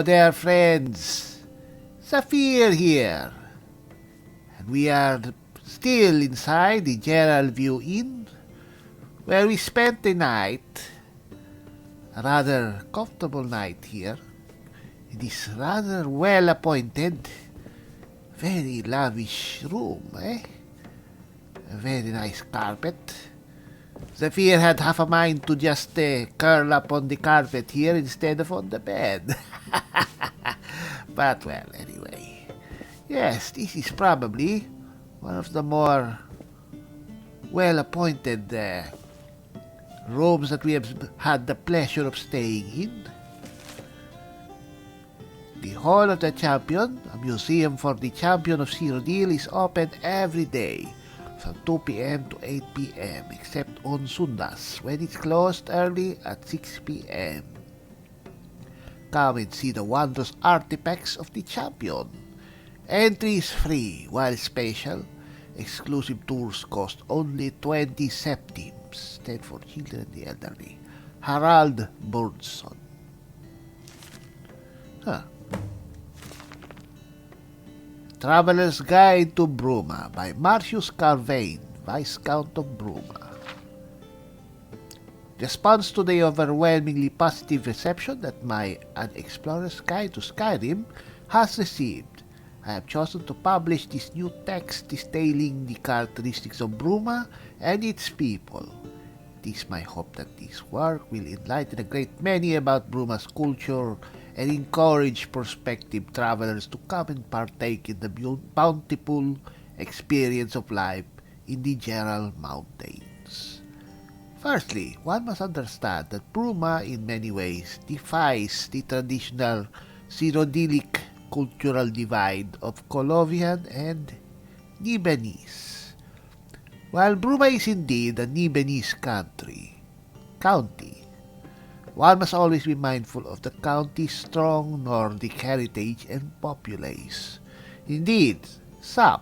there, friends. Zafir here. And we are still inside the Gerald View Inn, where we spent the night, a rather comfortable night here, in this rather well-appointed, very lavish room, A very nice carpet. Zafir had half a mind to just curl up on the carpet here instead of on the bed. But, well, anyway. Yes, this is probably one of the more well-appointed rooms that we have had the pleasure of staying in. The Hall of the Champion, a museum for the champion of Cyrodiil, is open every day from 2 p.m. to 8 p.m. except on Sundas, when it's closed early at 6 p.m. Come and see the wondrous artifacts of the champion. Entry is free, while special, exclusive tours cost only 20 septims, 10 for children and the elderly. Harald Burdson. Traveler's Guide to Bruma by Marcius Carvain, Viscount of Bruma. Response to the overwhelmingly positive reception that my An Explorer's Guide to Skyrim has received, I have chosen to publish this new text detailing the characteristics of Bruma and its people. It is my hope that this work will enlighten a great many about Bruma's culture and encourage prospective travelers to come and partake in the bountiful experience of life in the Gerald Mountains. Firstly, one must understand that Bruma in many ways defies the traditional Cyrodiilic cultural divide of Colovian and Nibenese. While Bruma is indeed a Nibenese county, one must always be mindful of the county's strong Nordic heritage and populace. Indeed, some,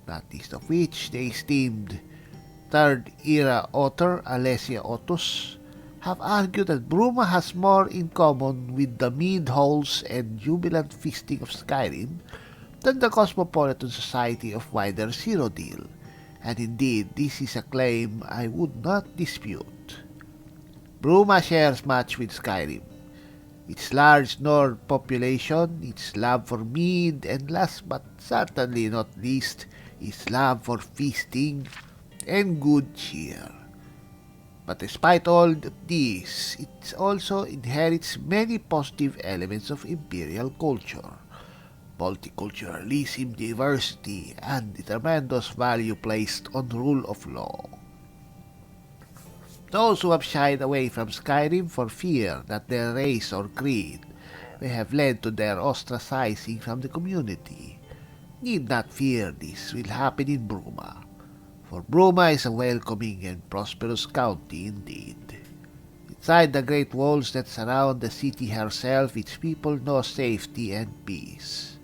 not least of which the esteemed third-era author Alessia Otus, have argued that Bruma has more in common with the mead halls and jubilant feasting of Skyrim than the cosmopolitan society of wider Cyrodiil, and indeed this is a claim I would not dispute. Bruma shares much with Skyrim. Its large Nord population, its love for mead, and last but certainly not least, its love for feasting and good cheer. But despite all of these, it also inherits many positive elements of imperial culture, multiculturalism, diversity, and the tremendous value placed on rule of law. Those who have shied away from Skyrim for fear that their race or creed may have led to their ostracizing from the community need not fear this will happen in Bruma, for Bruma is a welcoming and prosperous county indeed. Inside the great walls that surround the city herself, its people know safety and peace.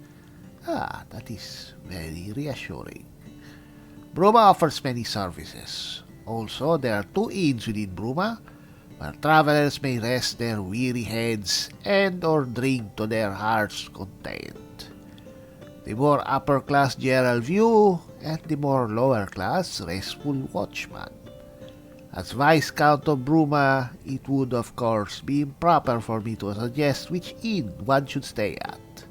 That is very reassuring. Bruma offers many services. Also, there are 2 inns within Bruma, where travelers may rest their weary heads and or drink to their heart's content. The more upper-class Gerald View and the more lower-class Restful Watchman. As Viscount of Bruma, it would of course be improper for me to suggest which inn one should stay at.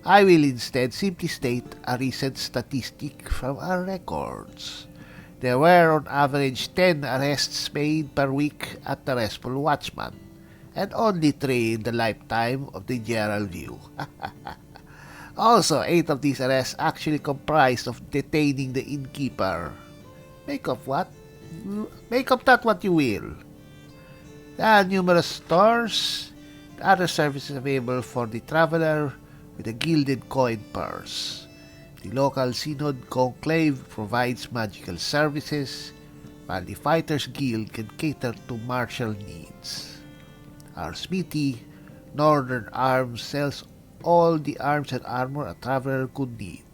I will instead simply state a recent statistic from our records. There were on average 10 arrests made per week at the Restful Watchman, and only 3 in the lifetime of the Gerald View. Also, 8 of these arrests actually comprised of detaining the innkeeper. Make of that what you will. There are numerous stores and other services available for the traveler with a gilded coin purse. The local Synod Conclave provides magical services, while the Fighters Guild can cater to martial needs. Our smithy, Northern Arms, sells all the arms and armor a traveler could need.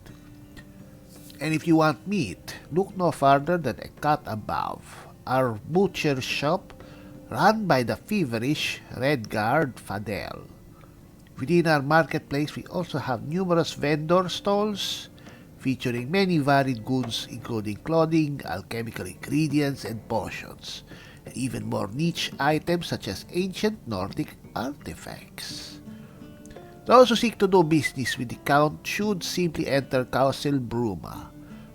And if you want meat, look no further than a cut above. Our butcher's shop, run by the feverish Redguard Fadel. Within our marketplace, we also have numerous vendor stalls featuring many varied goods including clothing, alchemical ingredients, and potions, and even more niche items such as ancient Nordic artifacts. Those who seek to do business with the Count should simply enter Castle Bruma.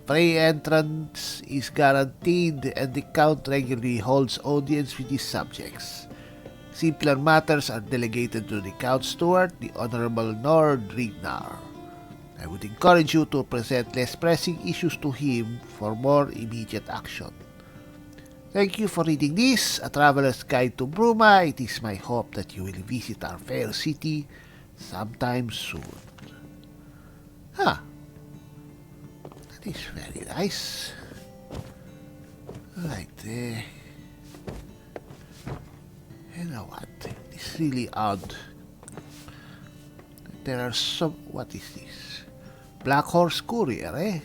Free entrance is guaranteed and the Count regularly holds audience with his subjects. Simpler matters are delegated to the Count Steward, the Honorable Nord Rignar. I would encourage you to present less pressing issues to him for more immediate action. Thank you for reading this, A Traveler's Guide to Bruma. It is my hope that you will visit our fair city sometime soon. That is very nice. Right there. You know what? It's really odd. There are some... What is this? Black Horse Courier, eh?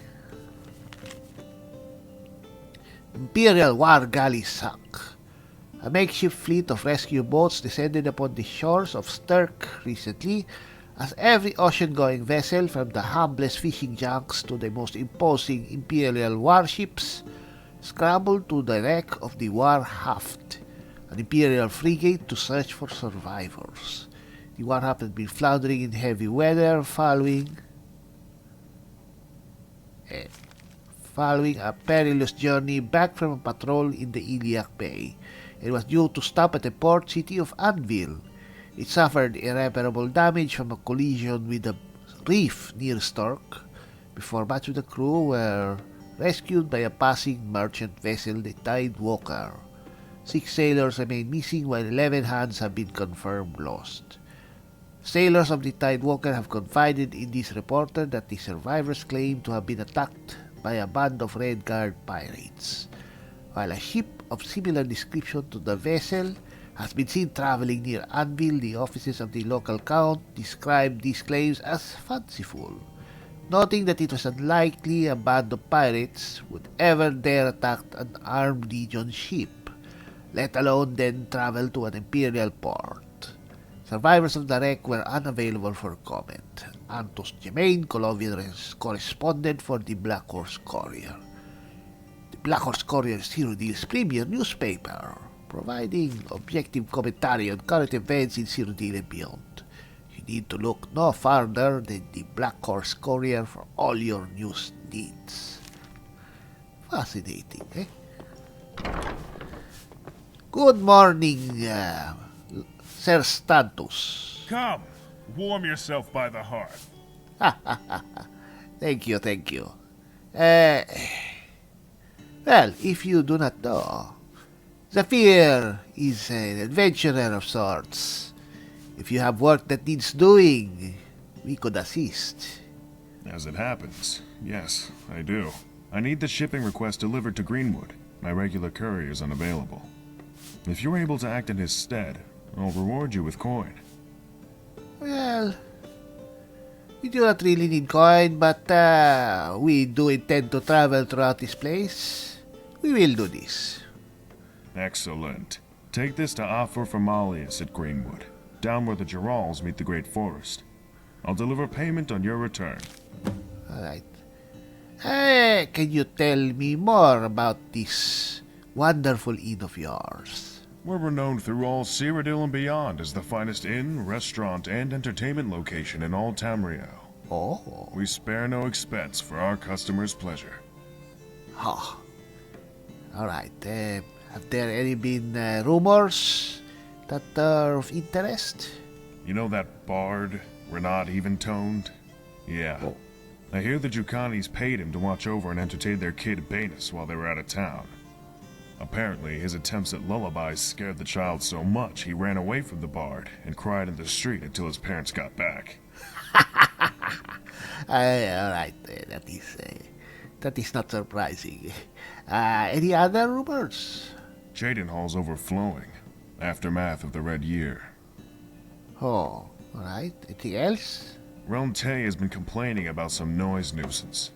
Imperial War Galley sunk. A makeshift fleet of rescue boats descended upon the shores of Stirk recently, as every ocean-going vessel, from the humblest fishing junks to the most imposing Imperial warships, scrambled to the wreck of the War Haft, an Imperial frigate, to search for survivors. The War Haft had been floundering in heavy weather following a perilous journey back from a patrol in the Iliac Bay. It was due to stop at the port city of Anvil. It suffered irreparable damage from a collision with a reef near Stork, before much of the crew were rescued by a passing merchant vessel, the Tidewalker. 6 sailors remain missing, while 11 hands have been confirmed lost. Sailors of the Tidewalker have confided in this reporter that the survivors claim to have been attacked by a band of Red Guard pirates, while a ship of similar description to the vessel has been seen traveling near Anvil. The officers of the local count described these claims as fanciful, noting that it was unlikely a band of pirates would ever dare attack an armed Legion ship, let alone then travel to an Imperial port. Survivors of the wreck were unavailable for comment. Antos Germain, Colovian correspondent for the Black Horse Courier. The Black Horse Courier is Cyrodiil's premier newspaper, providing objective commentary on current events in Cyrodiil and beyond. You need to look no farther than the Black Horse Courier for all your news needs. Fascinating, eh? Good morning, Sir Stantus. Come, warm yourself by the hearth. Thank you. Well, if you do not know, Zafir is an adventurer of sorts. If you have work that needs doing, we could assist. As it happens, yes, I do. I need the shipping request delivered to Greenwood. My regular courier is unavailable. If you're able to act in his stead, I'll reward you with coin. Well, we do not really need coin, but we do intend to travel throughout this place. We will do this. Excellent. Take this to Afor Formalius at Greenwood, down where the Gerals meet the Great Forest. I'll deliver payment on your return. Alright. Can you tell me more about this wonderful inn of yours? We're renowned through all Cyrodiil and beyond as the finest inn, restaurant, and entertainment location in all Tamriel. Oh. We spare no expense for our customers' pleasure. Oh. Alright. Have there any been rumors that are of interest? You know that bard, Renard Eventoned? Yeah. Oh. I hear the Jukanis paid him to watch over and entertain their kid Banus while they were out of town. Apparently, his attempts at lullabies scared the child so much he ran away from the bard and cried in the street until his parents got back. Alright, that is not surprising. Any other rumors? Jadenhall's overflowing. Aftermath of the Red Year. Oh, alright. Anything else? Realm Tay has been complaining about some noise nuisance.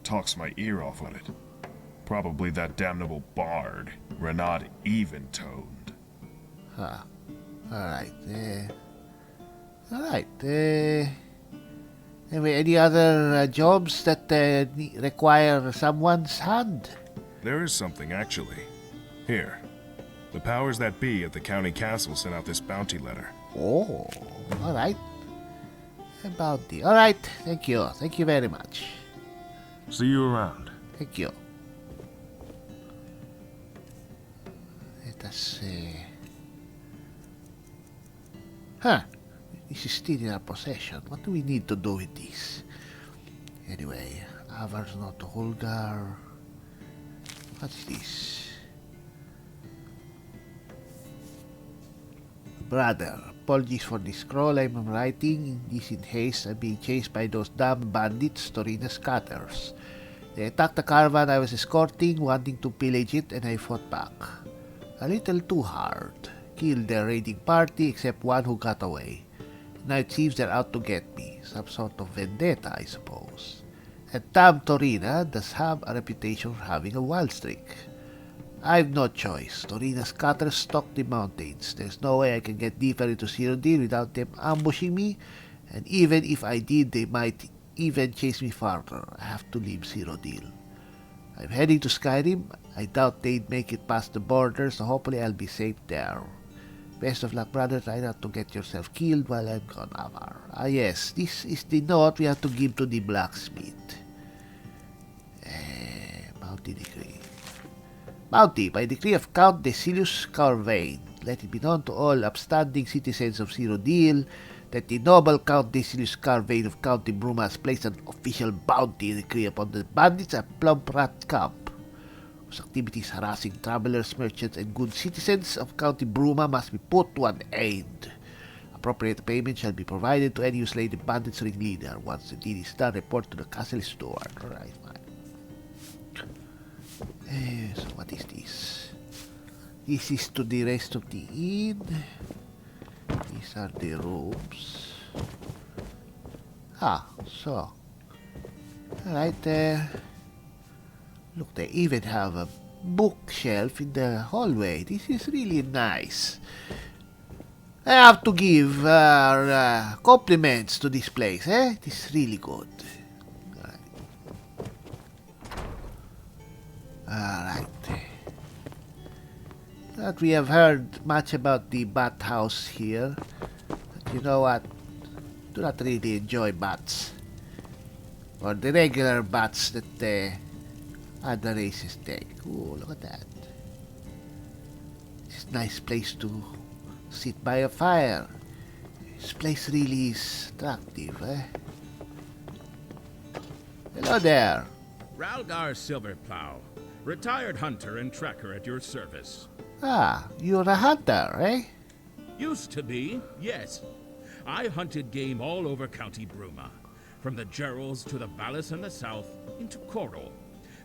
Talks my ear off on it. Probably that damnable bard, Renard Eventoned. Alright. Alright. Anyway, any other jobs that require someone's hand? There is something, actually. Here. The powers that be at the county castle sent out this bounty letter. Oh, alright. A bounty. Alright, thank you. Thank you very much. See you around. Thank you. Let us see. Huh. This is still in our possession. What do we need to do with this? Anyway, Avars not Holgar. What's this? Brother, apologies for the scroll I'm writing. This in haste. I'm being chased by those damn bandits, Torina Scatters. They attacked the caravan I was escorting, wanting to pillage it, and I fought back. A little too hard. Killed their raiding party, except one who got away. Now it seems they're out to get me. Some sort of vendetta, I suppose. And damn Torina does have a reputation for having a wild streak. I've no choice. Torina's cutters stalk the mountains. There's no way I can get deeper into Cyrodiil without them ambushing me, and even if I did, they might even chase me farther. I have to leave Cyrodiil. I'm heading to Skyrim. I doubt they'd make it past the border, so hopefully I'll be safe there. Best of luck, brother. Try not to get yourself killed while I'm gone, Avar. Ah, yes, this is the note we have to give to the blacksmith. Bounty decree. Bounty, by decree of Count Decilius Carvain, let it be known to all upstanding citizens of Cyrodiil that the noble Count Decilius Carvain of County Bruma has placed an official bounty decree upon the bandits at Plump Rat Camp, whose activities harassing travelers, merchants, and good citizens of County Bruma must be put to an end. Appropriate payment shall be provided to any who slay the bandits' ringleader. Once the deed is done, report to the castle steward. Alright, fine. So what is this? This is to the rest of the inn. These are the rooms. Ah, so. Alright, look, they even have a bookshelf in the hallway. This is really nice. I have to give compliments to this place, eh? It is really good. Alright. Not we have heard much about the bat house here. But you know what? Do not really enjoy bats. Or the regular bats that other races take. Ooh, look at that. It's a nice place to sit by a fire. This place really is attractive, eh? Hello there. Ralgar Silverplow, retired hunter and tracker at your service. Ah, you're a hunter, eh? Used to be, yes. I hunted game all over County Bruma, from the Gerals to the Vallis in the south into Coral.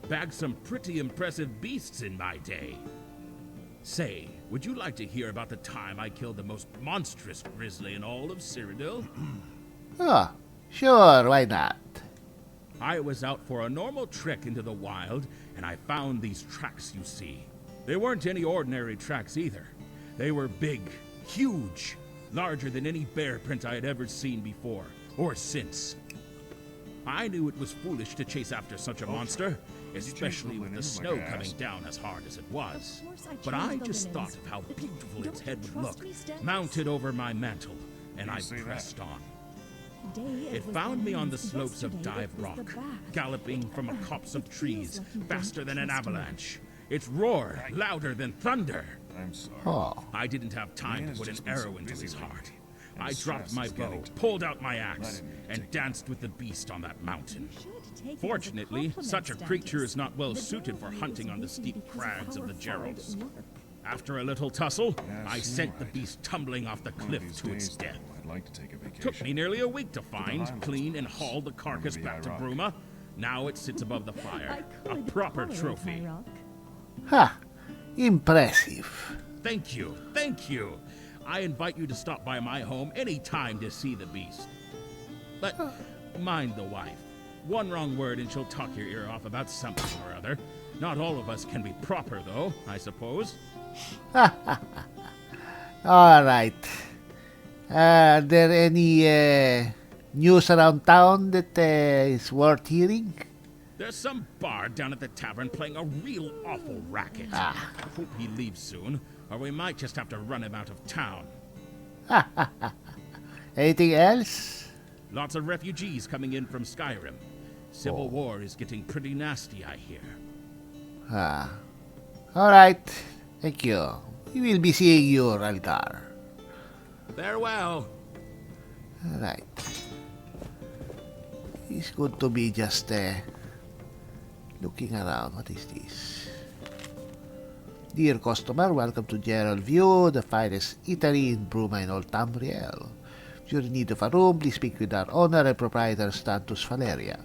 Bagged some pretty impressive beasts in my day. Say, would you like to hear about the time I killed the most monstrous grizzly in all of Cyrodiil? Oh, sure, why not? I was out for a normal trek into the wild, and I found these tracks you see. They weren't any ordinary tracks either. They were big, huge, larger than any bear print I had ever seen before, or since. I knew it was foolish to chase after such a monster, especially with the snow coming down as hard as it was. But I just thought of how beautiful its head would look, mounted over my mantle, and I pressed on. It found me on the slopes of Dive Rock, galloping from a copse of trees, faster than an avalanche. Its roar louder than thunder. I'm sorry. Oh, I didn't have time to put an arrow into his heart. I dropped my bow, pulled out my axe, and danced with the beast on that mountain. Fortunately, such a creature is not well suited for hunting on the steep crags of the Gerals. After a little tussle, I sent the beast tumbling off the cliff to its death. I'd like to take a vacation. Took me nearly a week to find, clean, and haul the carcass back to Bruma. Now it sits above the fire, a proper trophy. ha, impressive. Thank you, thank you. I invite you to stop by my home any time to see the beast. But mind the wife. One wrong word and she'll talk your ear off about something or other. Not all of us can be proper, though, I suppose. Alright. Are there any news around town that is worth hearing? There's some bard down at the tavern playing a real awful racket. Ah. Hope he leaves soon, or we might just have to run him out of town. Anything else? Lots of refugees coming in from Skyrim. Civil war is getting pretty nasty, I hear. Alright. Thank you. We will be seeing you, Ralgar. Farewell. Alright. It's good to be just looking around. What is this? Dear customer, welcome to General View, the finest eatery in Bruma and Old Tamriel. If you're in need of a room, please speak with our owner and proprietor, Stantus Valeria.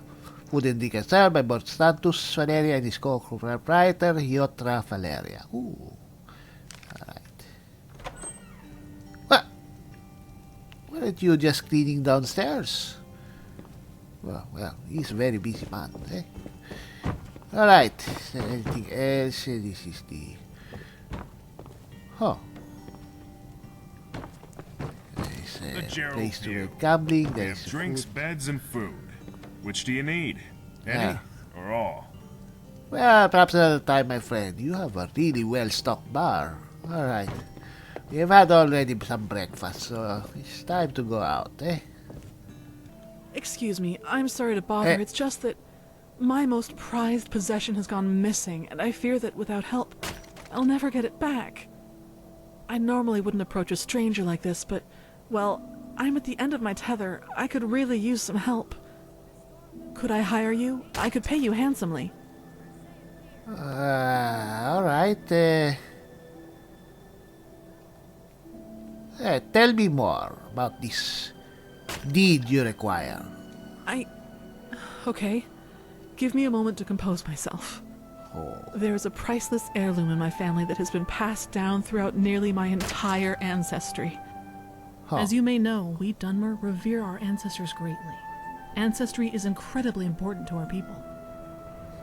Food and drink are served by both Stantus Valeria and his co-proprietor, Hyotra Valeria. Ooh. Alright. What? Weren't you just cleaning downstairs? Well, he's a very busy man, eh? Alright. Is there anything else? This is the... Huh. There's a place to go gambling. They There's have drinks, food. beds, and food. Which do you need? Any or all? Well, perhaps another time, my friend. You have a really well-stocked bar. Alright. We have had already some breakfast, so it's time to go out, eh? Excuse me, I'm sorry to bother. It's just that my most prized possession has gone missing, and I fear that without help, I'll never get it back. I normally wouldn't approach a stranger like this, but, well, I'm at the end of my tether. I could really use some help. Could I hire you? I could pay you handsomely. Alright. Tell me more about this deed you require. Okay. Give me a moment to compose myself. There is a priceless heirloom in my family that has been passed down throughout nearly my entire ancestry. As you may know, we Dunmer revere our ancestors greatly. Ancestry is incredibly important to our people.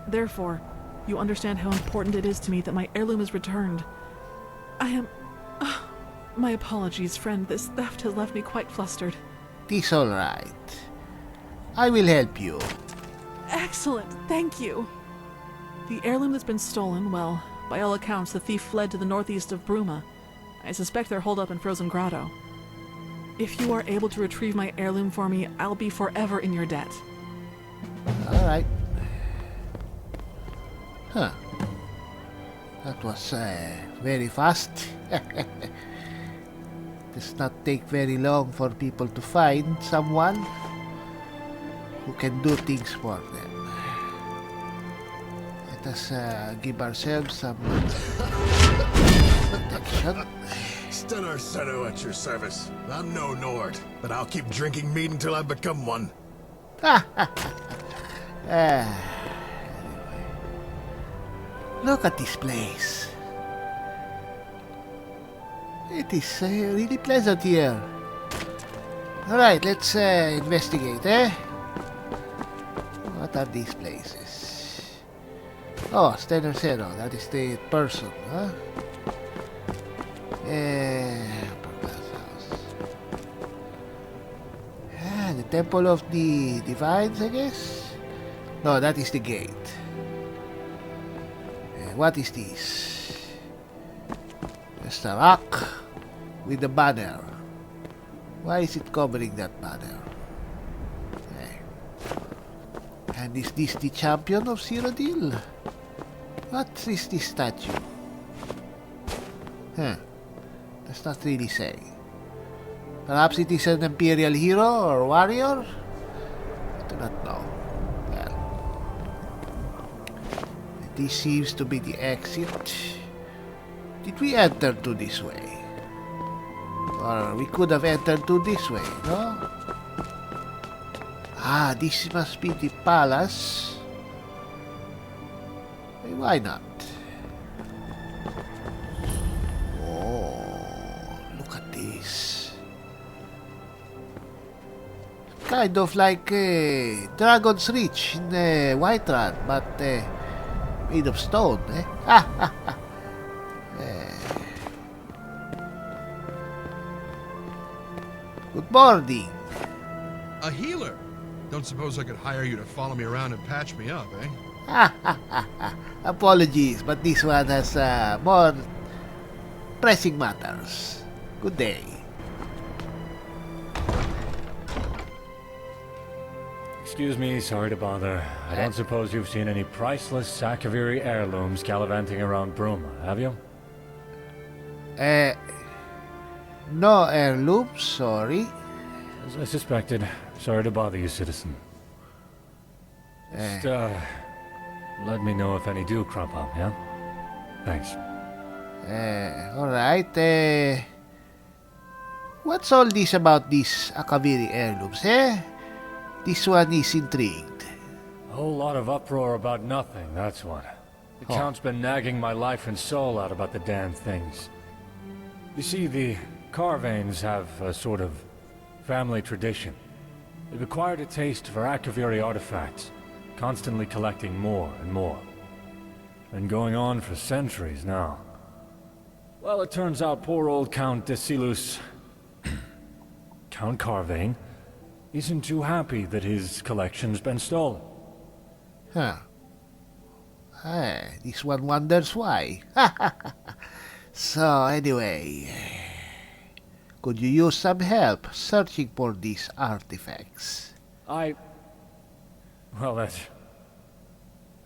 Therefore, you understand how important it is to me that my heirloom is returned. My apologies, friend. This theft has left me quite flustered. It's alright. I will help you. Excellent, thank you. The heirloom that's been stolen, well, by all accounts, the thief fled to the northeast of Bruma. I suspect they're holed up in Frozen Grotto. If you are able to retrieve my heirloom for me, I'll be forever in your debt. Alright. Huh. That was very fast. Does not take very long for people to find someone who can do things for them. Let us give ourselves some protection. Stunner Seto at your service. I'm no Nord, but I'll keep drinking mead until I become one. Anyway. Look at this place. It is really pleasant here. Alright, let's investigate, eh? What are these places? Oh, Stunner Seto, that is the person, huh? The Temple of the Divines, I guess? No, that is the gate. What is this? There's the rock with the banner. Why is it covering that banner? And is this the champion of Cyrodiil? What is this statue? Does not really say. Perhaps it is an imperial hero or warrior? I do not know. Well, this seems to be the exit. Did we enter to this way? Or we could have entered to this way, no? Ah, this must be the palace. Why not? Kind of like Dragon's Reach in Whiterun, but made of stone, eh? morning. A healer? Don't suppose I could hire you to follow me around and patch me up, eh? Apologies, but this one has more pressing matters. Good day. Excuse me, sorry to bother. I don't suppose you've seen any priceless Sakaviri heirlooms gallivanting around Bruma, have you? No heirlooms, sorry. As I suspected. Sorry to bother you, citizen. Just, let me know if any do crop up, yeah? Thanks. Alright, what's all this about these Akaviri heirlooms, eh? This one is intrigued. A whole lot of uproar about nothing, that's what. The Count's been nagging my life and soul out about the damn things. You see, the Carvanes have a sort of family tradition. They've acquired a taste for Akaviri artifacts, constantly collecting more and more. Been going on for centuries now. Well, it turns out poor old Count Desilus, Count Carvane, isn't too happy that his collection's been stolen. Huh. This one wonders why. So, anyway, could you use some help searching for these artifacts? Well, that's...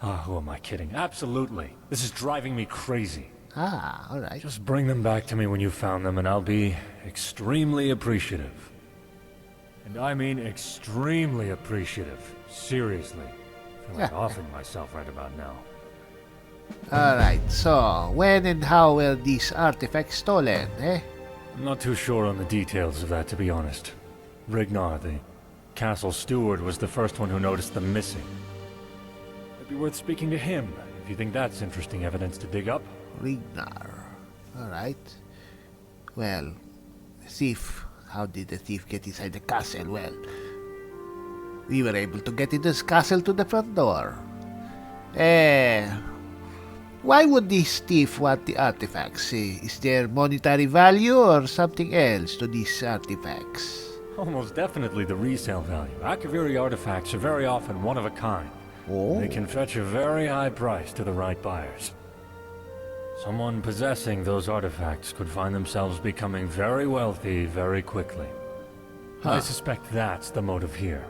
Oh, who am I kidding? Absolutely. This is driving me crazy. Alright. Just bring them back to me when you found them and I'll be extremely appreciative. And I mean extremely appreciative. Seriously. I feel like offing myself right about now. Alright, so when and how were these artifacts stolen, eh? I'm not too sure on the details of that, to be honest. Rignar, the castle steward, was the first one who noticed them missing. It'd be worth speaking to him, if you think that's interesting evidence to dig up. Rignar. Alright. Well, thief. How did the thief get inside the castle? Well, we were able to get into this castle to the front door. Why would this thief want the artifacts? Is there monetary value or something else to these artifacts? Almost definitely the resale value. Akaviri artifacts are very often one of a kind. Oh? They can fetch a very high price to the right buyers. Someone possessing those artifacts could find themselves becoming very wealthy very quickly. I suspect that's the motive here.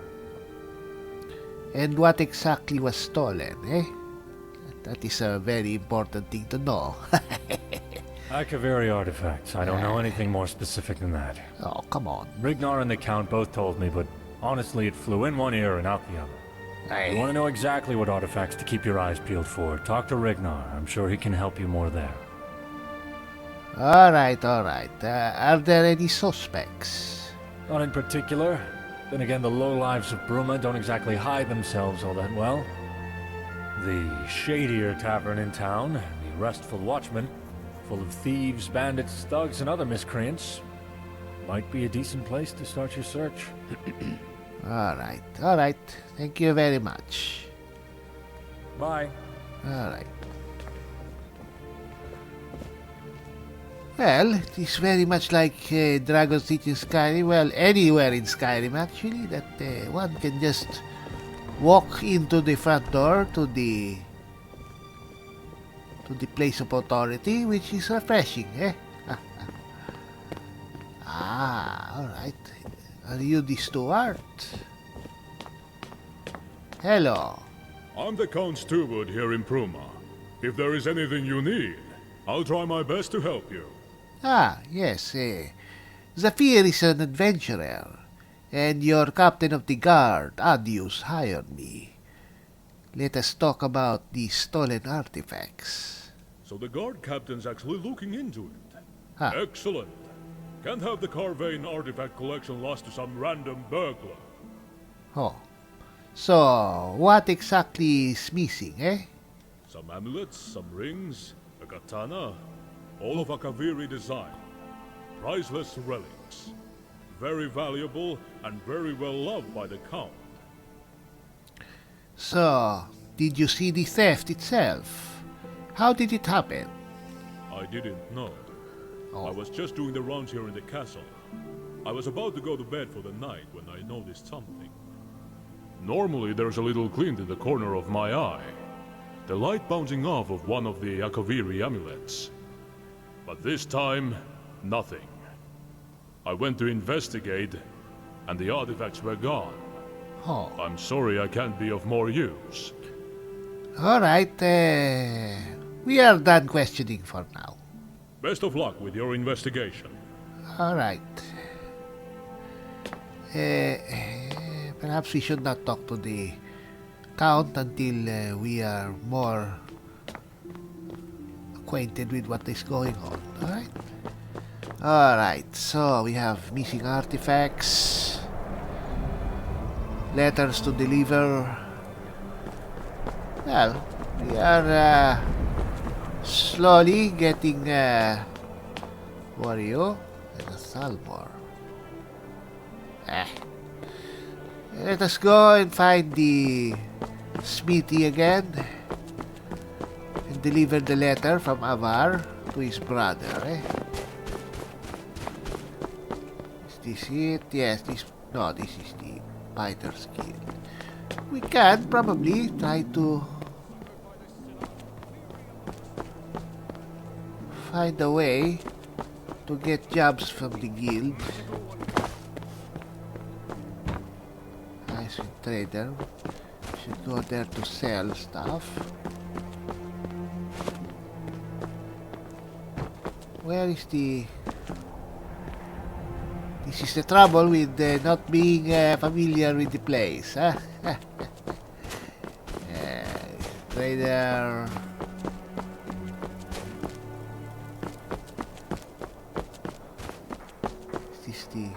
And what exactly was stolen, eh? That is a very important thing to know. Akaviri artifacts. I don't know anything more specific than that. Oh, come on. Rignar and the Count both told me, but honestly it flew in one ear and out the other. You want to know exactly what artifacts to keep your eyes peeled for, talk to Rignar. I'm sure he can help you more there. Alright. Are there any suspects? Not in particular. Then again, the lowlives of Bruma don't exactly hide themselves all that well. The shadier tavern in town, the Restful Watchman, full of thieves, bandits, thugs, and other miscreants, might be a decent place to start your search. Alright. Thank you very much. Bye. Alright. Well, it is very much like Dragon's Teeth in Skyrim. Well, anywhere in Skyrim, actually, that one can just walk into the front door to the place of authority, which is refreshing, eh? Alright. Are you the steward? Hello. I'm the Count Steward here in Bruma. If there is anything you need, I'll try my best to help you. Yes. Zafir is an adventurer, and your captain of the guard, Adius, hired me. Let us talk about the stolen artifacts. So the guard captain's actually looking into it. Excellent. Can't have the Carvane artifact collection lost to some random burglar. So, what exactly is missing, eh? Some amulets, some rings, a katana, all of Akaviri design. Priceless relics. Very valuable and very well loved by the Count. So, did you see the theft itself? How did it happen? I didn't know. I was just doing the rounds here in the castle. I was about to go to bed for the night when I noticed something. Normally there's a little glint in the corner of my eye. The light bouncing off of one of the Akaviri amulets. But this time, nothing. I went to investigate, and the artifacts were gone. Oh. I'm sorry I can't be of more use. Alright, we are done questioning for now. Best of luck with your investigation. Alright. Perhaps we should not talk to the Count until we are more acquainted with what is going on. Alright? Alright, so we have missing artifacts, letters to deliver. Well, we are slowly getting who are you? There's a Salmor. Let us go and find the Smithy again and deliver the letter from Avar to his brother. Is this it? Yes, this is the Fighter's Guild. We can probably try to find a way to get jobs from the guild. Nice trader. Should go there to sell stuff. Where is the... This is the trouble with not being familiar with the place, huh? Trader... Is this the...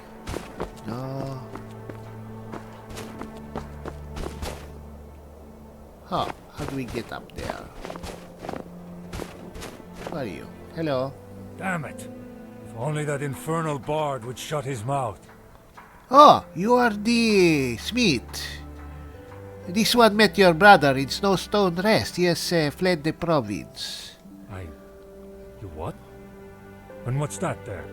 No... Huh, how do we get up there? Who are you? Hello? Damn it. If only that infernal bard would shut his mouth. Oh, you are the Smith. This one met your brother in Snowstone Rest. He has fled the province. You what? And what's that there?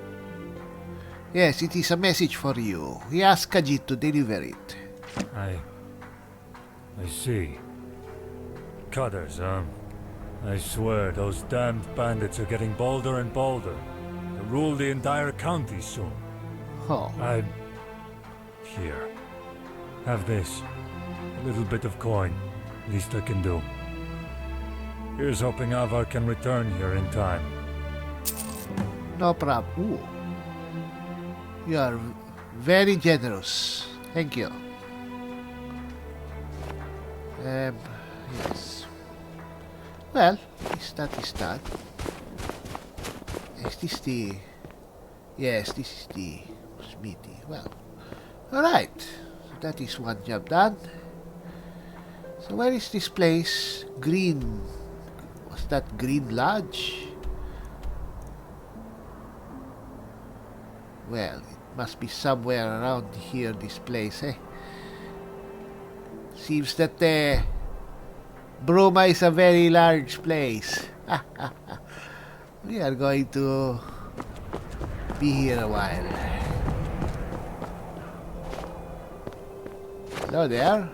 Yes, it is a message for you. He asked Khajiit to deliver it. I see. Cutters, huh? I swear, those damned bandits are getting bolder and bolder. They'll rule the entire county soon. Oh. Here. Have this. A little bit of coin. Least I can do. Here's hoping Avar can return here in time. No problem. Ooh. You are very generous. Thank you. Yes. Well, is that. Is this the... Yes, this is the Smithy. Well, alright. So that is one job done. So where is this place? Green... Was that Green Lodge? Well, it must be somewhere around here, this place, eh? Seems that Bruma is a very large place. We are going to be here a while. Hello there.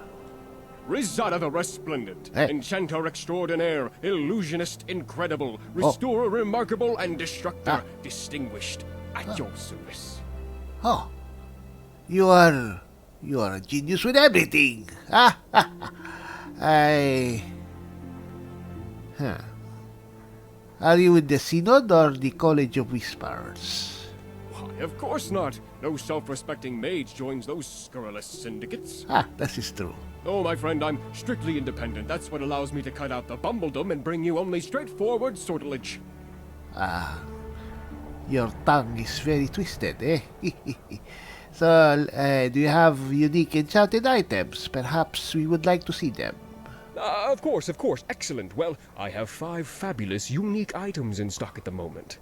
Rizada the Resplendent, Enchanter Extraordinaire, Illusionist Incredible, Restorer Remarkable, and Destructor Distinguished. At your service. Oh, you are a genius with everything. Are you with the Synod or the College of Whispers? Why, of course not. No self-respecting mage joins those scurrilous syndicates. That is true. Oh, my friend, I'm strictly independent. That's what allows me to cut out the bumbledom and bring you only straightforward sortilege. Your tongue is very twisted, eh? So, do you have unique enchanted items? Perhaps we would like to see them. Of course. Excellent. Well, I have 5 fabulous unique items in stock at the moment.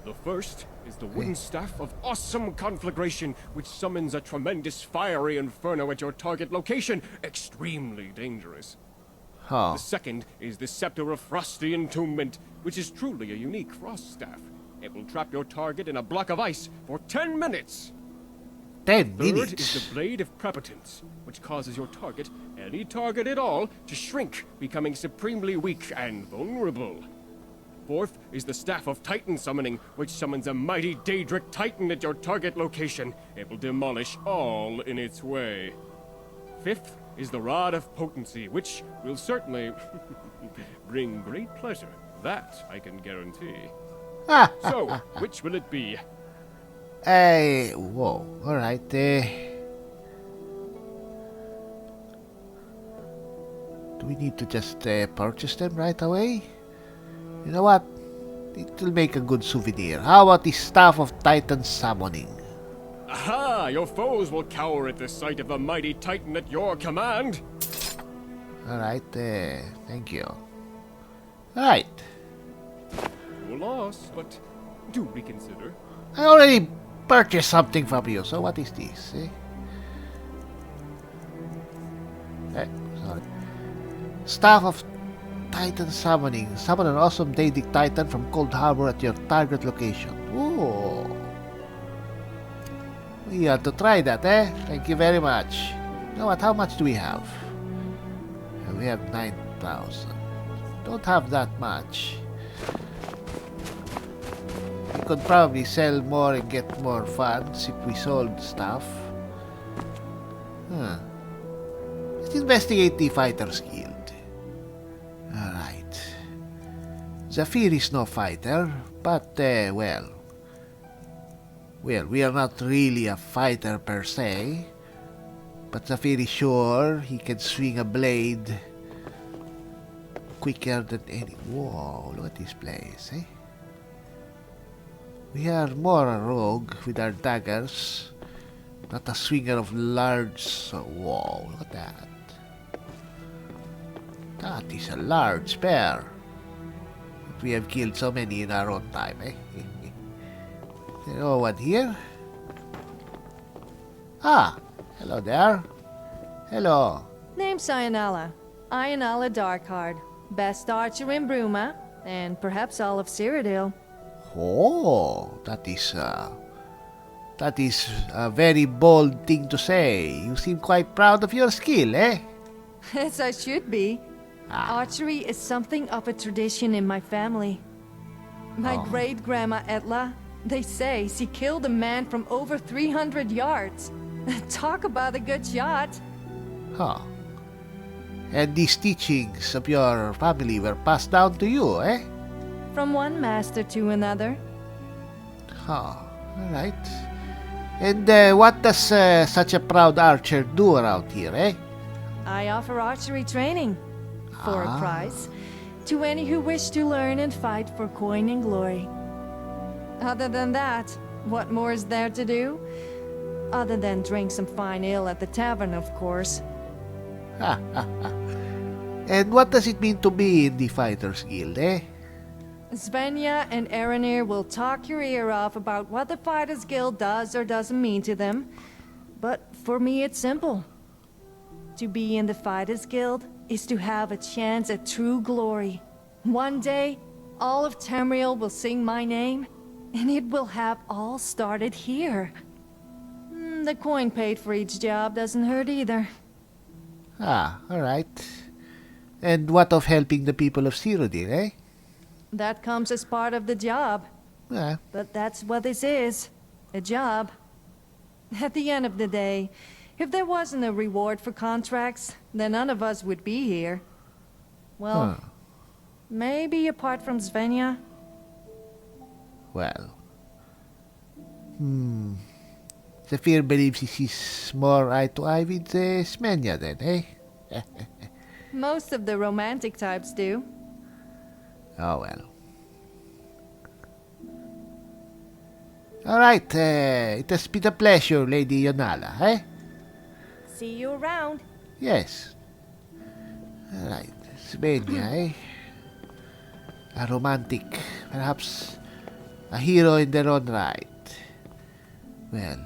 The first is the wooden staff of awesome conflagration, which summons a tremendous fiery inferno at your target location. Extremely dangerous. The second is the Scepter of Frosty Entombment, which is truly a unique frost staff. It will trap your target in a block of ice for 10 minutes. 10 Third minutes. is the Blade of Prepotence, which causes your target, any target at all, to shrink, becoming supremely weak and vulnerable. Fourth is the Staff of Titan Summoning, which summons a mighty Daedric Titan at your target location. It will demolish all in its way. Fifth is the Rod of Potency, which will certainly bring great pleasure. That I can guarantee. So, which will it be? Whoa, alright, do we need to just purchase them right away? You know what? It will make a good souvenir. How about the Staff of Titan Summoning? Aha! Your foes will cower at the sight of the mighty Titan at your command! Alright, thank you. Alright. No loss, but do reconsider. I already purchased something from you, so what is this? Sorry. Staff of Titan Summoning. Summon an awesome Daedric Titan from Cold Harbor at your target location. Ooh. We have to try that, eh? Thank you very much. You know what? How much do we have? We have 9,000. Don't have that much. We could probably sell more and get more funds if we sold stuff. Let's investigate the Fighters Guild. Alright. Zafir is no fighter, but, well, we are not really a fighter per se. But Zafir is sure he can swing a blade quicker than any... Whoa, look at this place, eh? We are more a rogue with our daggers, not a swinger of large... Whoa, look at that. That is a large bear. But we have killed so many in our own time, eh? There no one here? Ah, hello there. Hello. Name's Ionala. Ionala Darkheart. Best archer in Bruma, and perhaps all of Cyrodiil. Oh, that is a very bold thing to say. You seem quite proud of your skill, eh? As I should be. Archery is something of a tradition in my family. My great-grandma Etla, they say she killed a man from over 300 yards. Talk about a good shot. Huh. And these teachings of your family were passed down to you, eh? From one master to another. Huh. Alright. And what does such a proud archer do around here, eh? I offer archery training. For a price. To any who wish to learn and fight for coin and glory. Other than that, what more is there to do? Other than drink some fine ale at the tavern, of course. And what does it mean to be in the Fighters Guild, eh? Svenja and Erenir will talk your ear off about what the Fighters Guild does or doesn't mean to them. But for me, it's simple. To be in the Fighters Guild is to have a chance at true glory. One day, all of Tamriel will sing my name, and it will have all started here. The coin paid for each job doesn't hurt either. Alright. And what of helping the people of Cyrodiil, eh? That comes as part of the job. But that's what this is. A job. At the end of the day, if there wasn't a reward for contracts, then none of us would be here. Well, maybe apart from Svenja. Well. Zephyr believes he sees more eye to eye with Svenja then, eh? Most of the romantic types do. Oh well. Alright, it has been a pleasure, Lady Ionala, eh? See you around. Yes. Alright, Svenja, eh? A romantic, perhaps a hero in their own right. Well,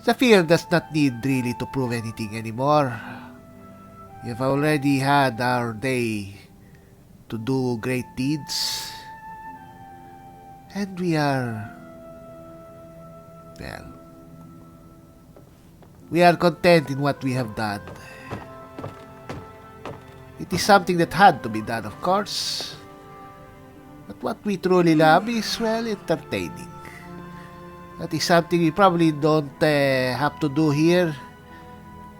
Zephyr does not need really to prove anything anymore. We've already had our day to do great deeds. And we are... well... we are content in what we have done. It is something that had to be done, of course. But what we truly love is, well, entertaining. That is something we probably don't have to do here.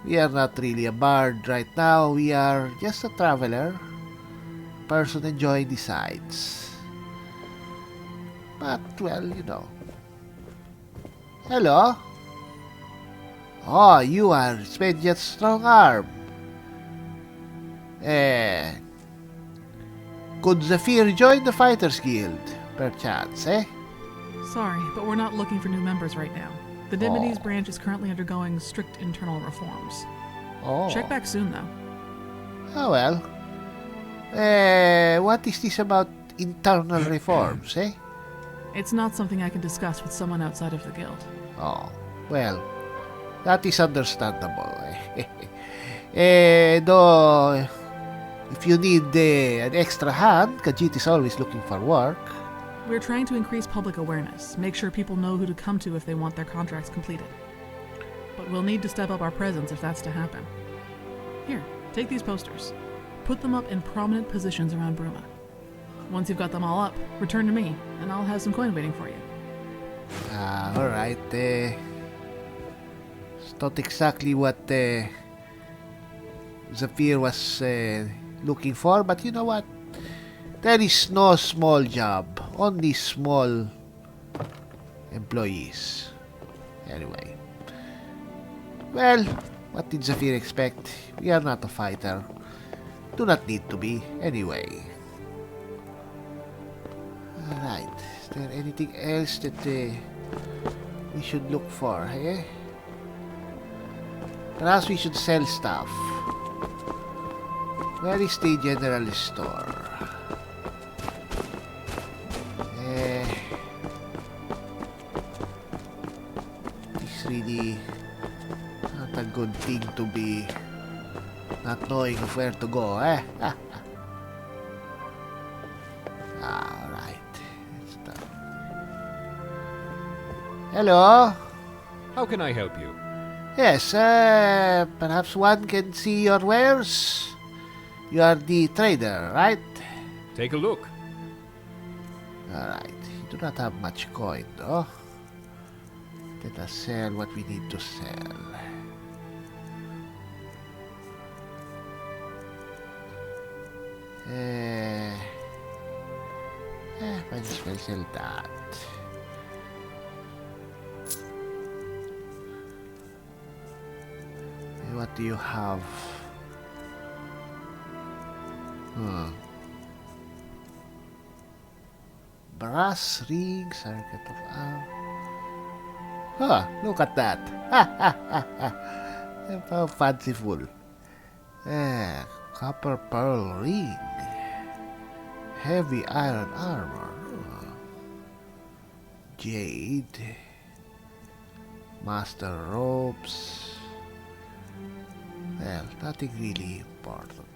We are not really a bard right now. We are just a traveler. Person enjoying the sights. But, well, you know. Hello? Oh, you are Svenja's strong arm. Could Zephyr join the Fighters Guild, perchance, eh? Sorry, but we're not looking for new members right now. The Divinities branch is currently undergoing strict internal reforms. Oh. Check back soon, though. Oh, well. What is this about internal reforms, eh? It's not something I can discuss with someone outside of the guild. Oh, well, that is understandable. Though, if you need an extra hand, Khajiit is always looking for work. We're trying to increase public awareness, make sure people know who to come to if they want their contracts completed. But we'll need to step up our presence if that's to happen. Here, take these posters. Put them up in prominent positions around Bruma. Once you've got them all up, return to me, and I'll have some coin waiting for you. Alright. It's not exactly what Zephyr was looking for, but you know what? There is no small job, only small employees. Anyway. Well, what did Zephyr expect? We are not a fighter. Do not need to be, anyway. Alright, is there anything else that we should look for, eh? Perhaps we should sell stuff. Where is the general store? It's really not a good thing to be not knowing of where to go, eh? Alright. Hello? How can I help you? Yes, perhaps one can see your wares? You are the trader, right? Take a look. Alright, you do not have much coin, though. Let us sell what we need to sell. Might as well sell that. What do you have? Brass ring, circuit of arm. Look at that. How fanciful. Copper pearl ring. Heavy iron armor. Jade. Master ropes. Well, nothing really important.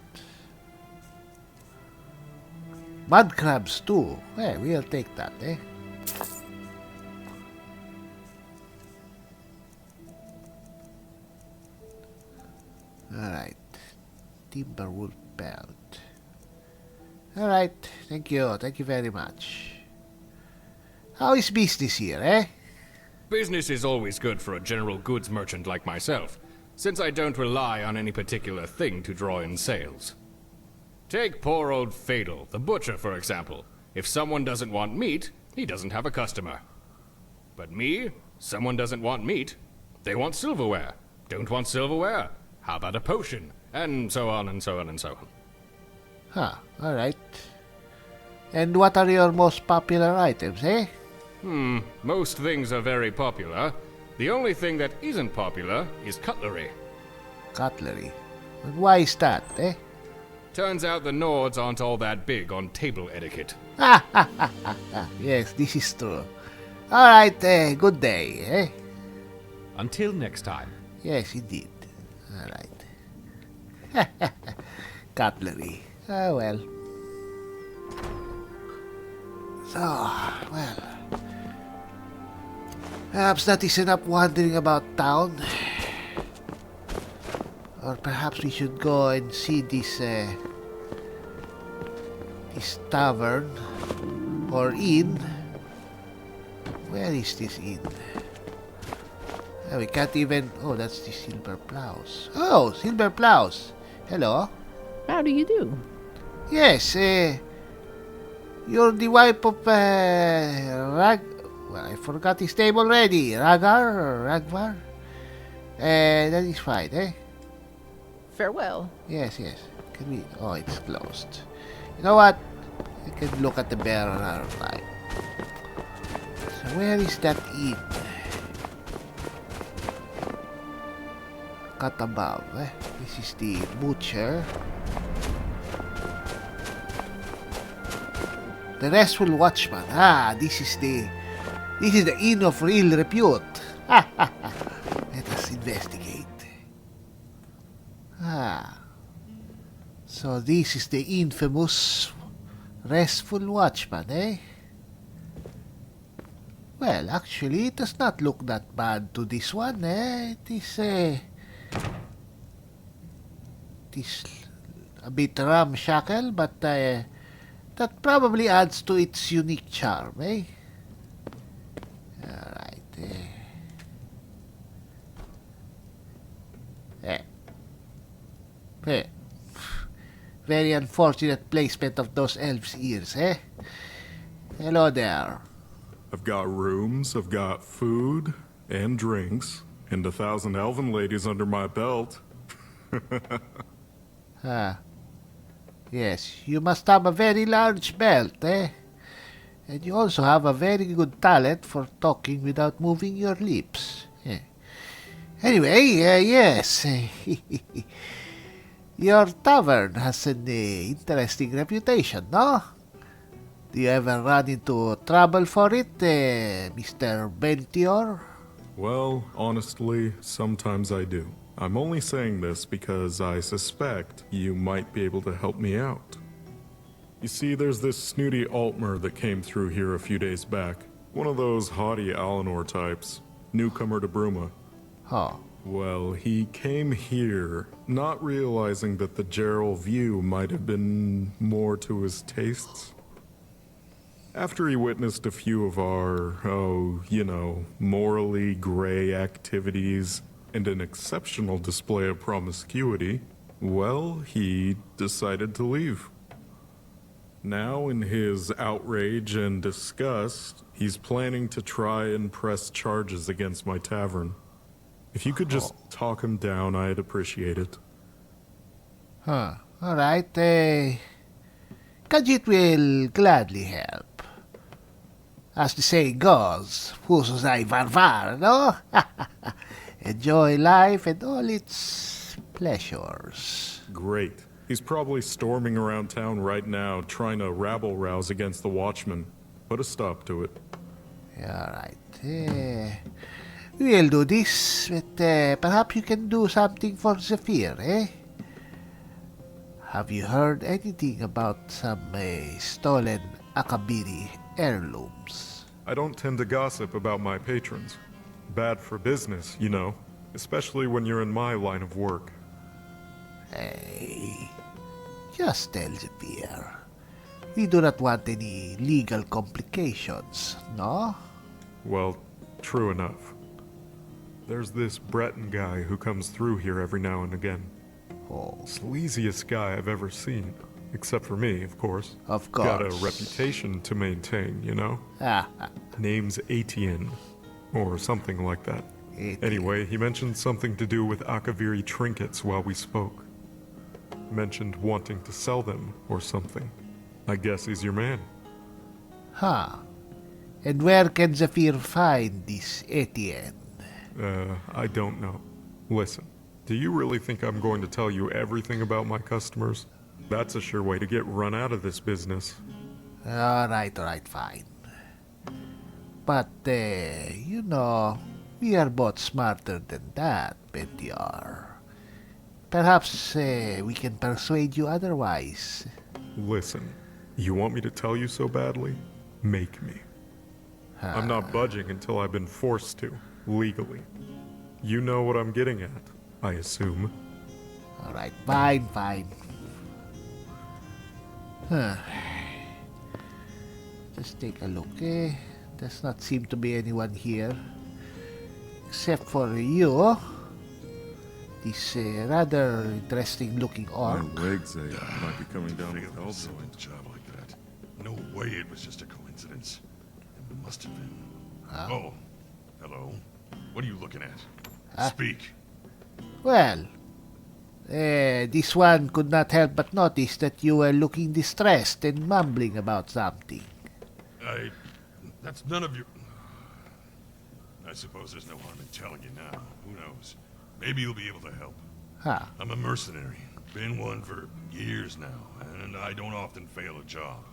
Mud crabs too. Well, we'll take that, eh? Alright. Timberwood belt. Alright, thank you. Thank you very much. How is business here, eh? Business is always good for a general goods merchant like myself, since I don't rely on any particular thing to draw in sales. Take poor old Fatal, the butcher, for example. If someone doesn't want meat, he doesn't have a customer. But me, someone doesn't want meat, they want silverware. Don't want silverware? How about a potion? And so on and so on and so on. Alright. And what are your most popular items, eh? Most things are very popular. The only thing that isn't popular is cutlery. Cutlery? And why is that, eh? Turns out the Nords aren't all that big on table etiquette. Yes, this is true. Alright, good day, eh? Until next time. Yes, indeed. Alright. Cutlery. Oh, well. So, well, perhaps that is enough wandering about town. Or perhaps we should go and see this tavern or inn. Where is this inn? We can't even... Oh, that's the Silver Plows. Oh, Silver Plows. Hello. How do you do? Yes, you're the wife of Rag... Well, I forgot his name already. Ragar or Ragvar? That is fine, eh? Farewell. Yes. Can we... Oh, it's closed. You know what? I can look at the bear on our time. So where is that inn? Cut above, eh? This is the butcher. The Restful Watchman. Ah, this is the inn of real repute. Let us investigate. So this is the infamous Restful Watchman, eh? Well, actually, it does not look that bad to this one, eh? It is a bit ramshackle, but that probably adds to its unique charm, eh? Alright, Very unfortunate placement of those elves' ears, eh? Hello there. I've got rooms, I've got food and drinks, and 1,000 elven ladies under my belt. Yes, you must have a very large belt, eh? And you also have a very good talent for talking without moving your lips. Anyway, yes. Your tavern has an interesting reputation, no? Do you ever run into trouble for it, Mr. Bentior? Well, honestly, sometimes I do. I'm only saying this because I suspect you might be able to help me out. You see, there's this snooty Altmer that came through here a few days back. One of those haughty Alinor types. Newcomer to Bruma. Huh. Well, he came here, not realizing that the Gerald view might have been more to his tastes. After he witnessed a few of our, morally gray activities and an exceptional display of promiscuity, well, he decided to leave. Now, in his outrage and disgust, he's planning to try and press charges against my tavern. If you could just talk him down, I'd appreciate it. Alright, Khajiit will gladly help. As the saying goes, Fusus ay varvar, no? Enjoy life and all its pleasures. Great. He's probably storming around town right now, trying to rabble-rouse against the Watchmen. Put a stop to it. Alright, we'll do this, but perhaps you can do something for Zephyr, eh? Have you heard anything about some stolen Akabiri heirlooms? I don't tend to gossip about my patrons. Bad for business, you know, especially when you're in my line of work. Hey, just tell Zephyr. We do not want any legal complications, no? Well, true enough. There's this Breton guy who comes through here every now and again. Sleaziest guy I've ever seen. Except for me, of course. Of course. Got a reputation to maintain, you know? Name's Etienne. Or something like that. Anyway, he mentioned something to do with Akaviri trinkets while we spoke. Mentioned wanting to sell them, or something. I guess he's your man. And where can Zephyr find this Etienne? I don't know. Listen, do you really think I'm going to tell you everything about my customers? That's a sure way to get run out of this business. Alright, fine. But, you know, we are both smarter than that, Bentior. Perhaps we can persuade you otherwise. Listen, you want me to tell you so badly? make me. I'm not budging until I've been forced to, legally. You know what I'm getting at, I assume. Alright, fine, fine. Huh. Just take a look, eh? Does not seem to be anyone here. Except for you. This rather interesting looking orc. My legs might be coming down with Failed also. a job like that. No way it was just a coincidence. It must have been. Oh, hello. What are you looking at? Speak. Well, this one could not help but notice that you were looking distressed and mumbling about something. That's none of your... I suppose there's no harm in telling you now. Who knows? Maybe you'll be able to help. Huh. I'm a mercenary. Been one for years now, and I don't often fail a job.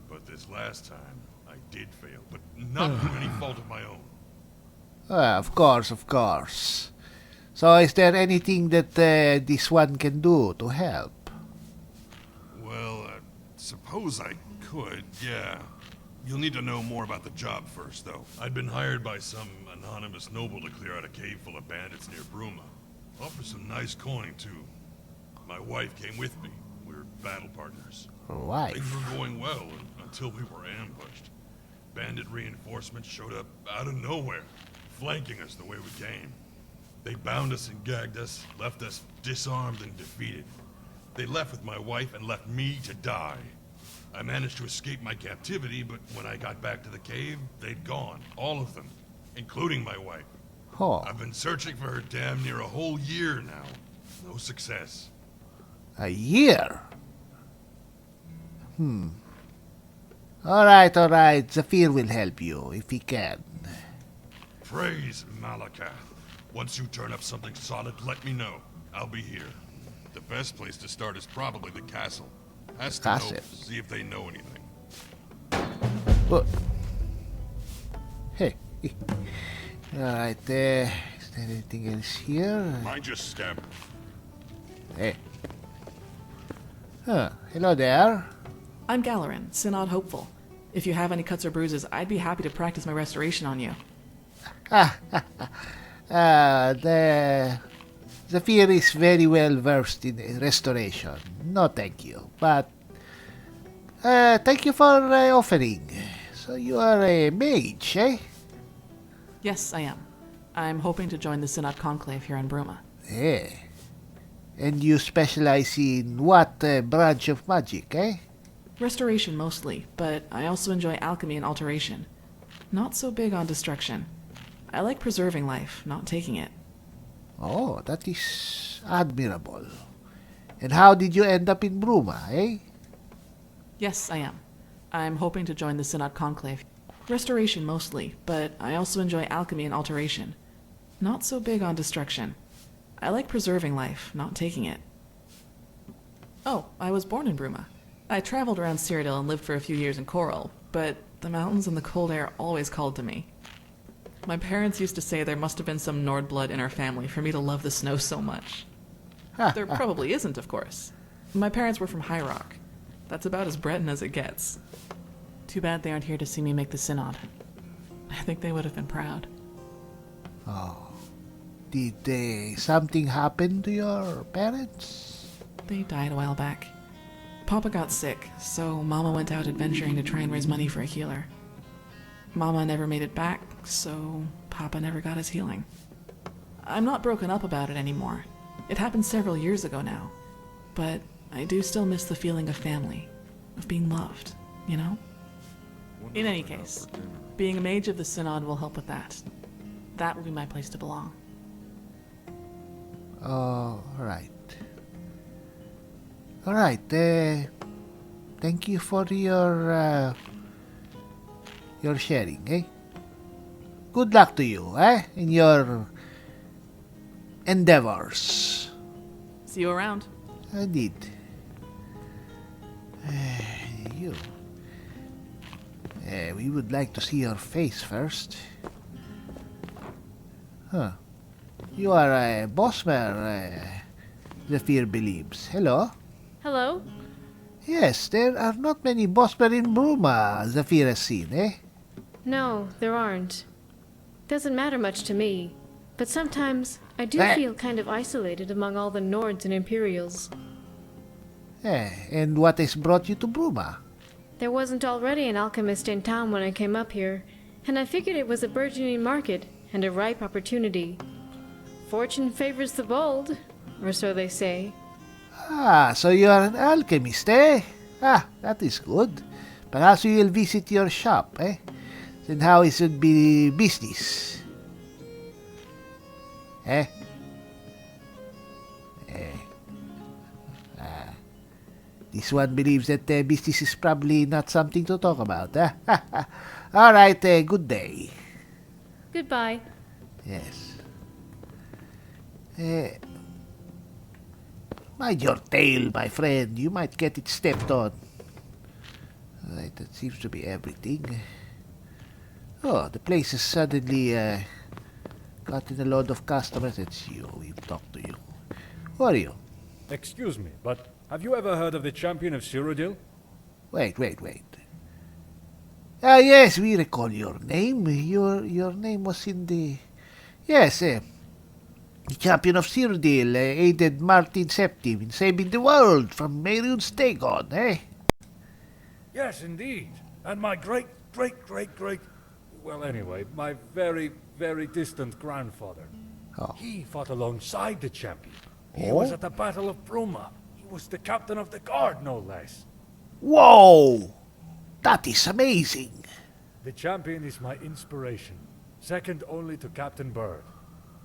But this last time, I did fail, but not through any fault of my own. Of course, of course. So is there anything that this one can do to help? Well, suppose I could, yeah. You'll need to know more about the job first, though. I'd been hired by some anonymous noble to clear out a cave full of bandits near Bruma. Offer some nice coin, too. My wife came with me. We're battle partners. Wife? Things were going well until we were ambushed. Bandit reinforcements showed up out of nowhere, flanking us the way we came. They bound us and gagged us, left us disarmed and defeated. They left with my wife and left me to die. I managed to escape my captivity, but when I got back to the cave, they'd gone. All of them, including my wife. Oh. I've been searching for her damn near a whole year now. No success. A year? Alright. Zephyr will help you, if he can. Praise Malakath. Once you turn up something solid, let me know. I'll be here. The best place to start is probably the castle. Ask the nobles, see if they know anything. Oh. Hey. Alright, is there anything else here? Mind your step. Hey. Hello there. I'm Galarin, Synod Hopeful. If you have any cuts or bruises, I'd be happy to practice my restoration on you. The Zephyr is very well versed in restoration. No, thank you. But thank you for offering. So you are a mage, eh? Yes, I am. I'm hoping to join the Synod Conclave here in Bruma. Eh. And you specialize in what branch of magic, eh? Restoration mostly, but I also enjoy alchemy and alteration. Not so big on destruction. I like preserving life, not taking it. Oh, that is admirable. And how did you end up in Bruma, eh? Yes, I am. I'm hoping to join the Synod Conclave. Restoration mostly, but I also enjoy alchemy and alteration. Not so big on destruction. I like preserving life, not taking it. Oh, I was born in Bruma. I traveled around Cyrodiil and lived for a few years in Coral, but the mountains and the cold air always called to me. My parents used to say there must have been some Nord blood in our family for me to love the snow so much. There probably isn't, of course. My parents were from High Rock. That's about as Breton as it gets. Too bad they aren't here to see me make the Synod. I think they would have been proud. Oh. Did something happen to your parents? They died a while back. Papa got sick, so Mama went out adventuring to try and raise money for a healer. Mama never made it back, so Papa never got his healing. I'm not broken up about it anymore. It happened several years ago now. But I do still miss the feeling of family, of being loved, you know? In any case, being a mage of the Synod will help with that. That will be my place to belong. Oh, alright. Alright, thank you for your sharing, eh? Good luck to you, eh? In your endeavors. See you around. Indeed. You. We would like to see your face first. Huh. You are a Bosmer, Zephyr believes. Hello? Hello? Yes, there are not many bossmen in Bruma, Zafir has seen, eh? No, there aren't. Doesn't matter much to me. But sometimes I do feel kind of isolated among all the Nords and Imperials. And what has brought you to Bruma? There wasn't already an alchemist in town when I came up here, and I figured it was a burgeoning market and a ripe opportunity. Fortune favors the bold, or so they say. Ah, so you are an alchemist, eh? Ah, that is good. Perhaps we will visit your shop, eh? Then how is it be business? Eh? This one believes that business is probably not something to talk about, eh? All right, good day. Goodbye. Yes. Mind your tail, my friend. You might get it stepped on. Right, that seems to be everything. Oh, the place has suddenly gotten a load of customers. It's you. We'll talk to you. Who are you? Excuse me, but have you ever heard of the champion of Cyrodiil? Wait. Ah, yes, we recall your name. Your name was in the... Yes, the champion of Cyrodiil aided Martin Septim in saving the world from Meriun's take-on, eh? Yes, indeed. And my great... Well, anyway, my very, very distant grandfather. Oh. He fought alongside the champion. He was at the Battle of Bruma. He was the captain of the guard, no less. Whoa! That is amazing. The champion is my inspiration, second only to Captain Bard.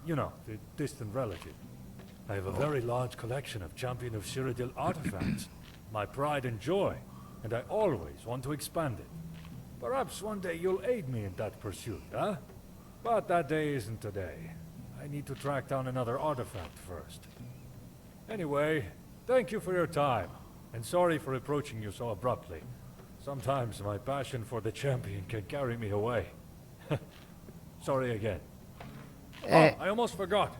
You know, the distant relative. I have a very large collection of Champion of Cyrodiil artifacts, my pride and joy, and I always want to expand it. Perhaps one day you'll aid me in that pursuit, huh? But that day isn't today. I need to track down another artifact first. Anyway, thank you for your time, and sorry for approaching you so abruptly. Sometimes my passion for the champion can carry me away. Sorry again. I almost forgot.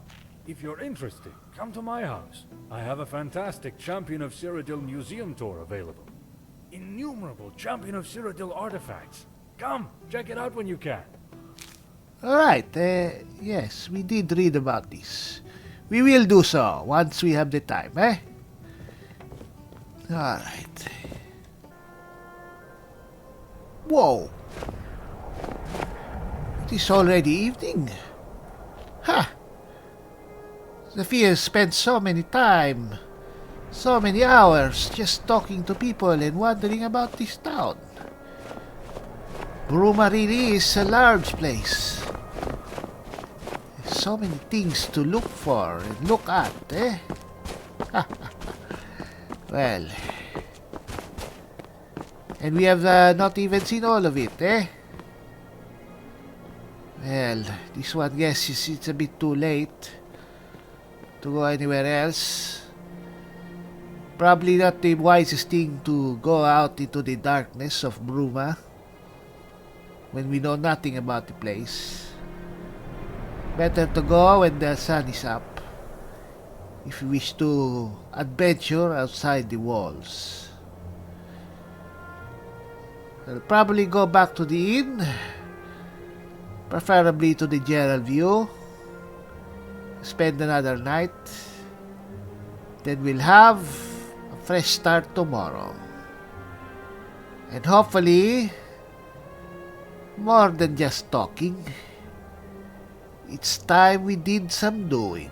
If you're interested, come to my house. I have a fantastic Champion of Cyrodiil museum tour available. Innumerable Champion of Cyrodiil artifacts. Come, check it out when you can. All right. Yes, we did read about this. We will do so once we have the time, eh? All right. Whoa. It is already evening. Ha! Zafir spent so many hours just talking to people and wondering about this town. Bruma really is a large place. So many things to look for and look at, eh? Well, and we have not even seen all of it, eh? Well, this one guesses it's a bit too late to go anywhere else. Probably not the wisest thing to go out into the darkness of Bruma when we know nothing about the place. Better to go when the sun is up if we wish to adventure outside the walls. I'll probably go back to the inn, preferably to the Gerald View, spend another night, then we'll have a fresh start tomorrow. And hopefully, more than just talking, it's time we did some doing.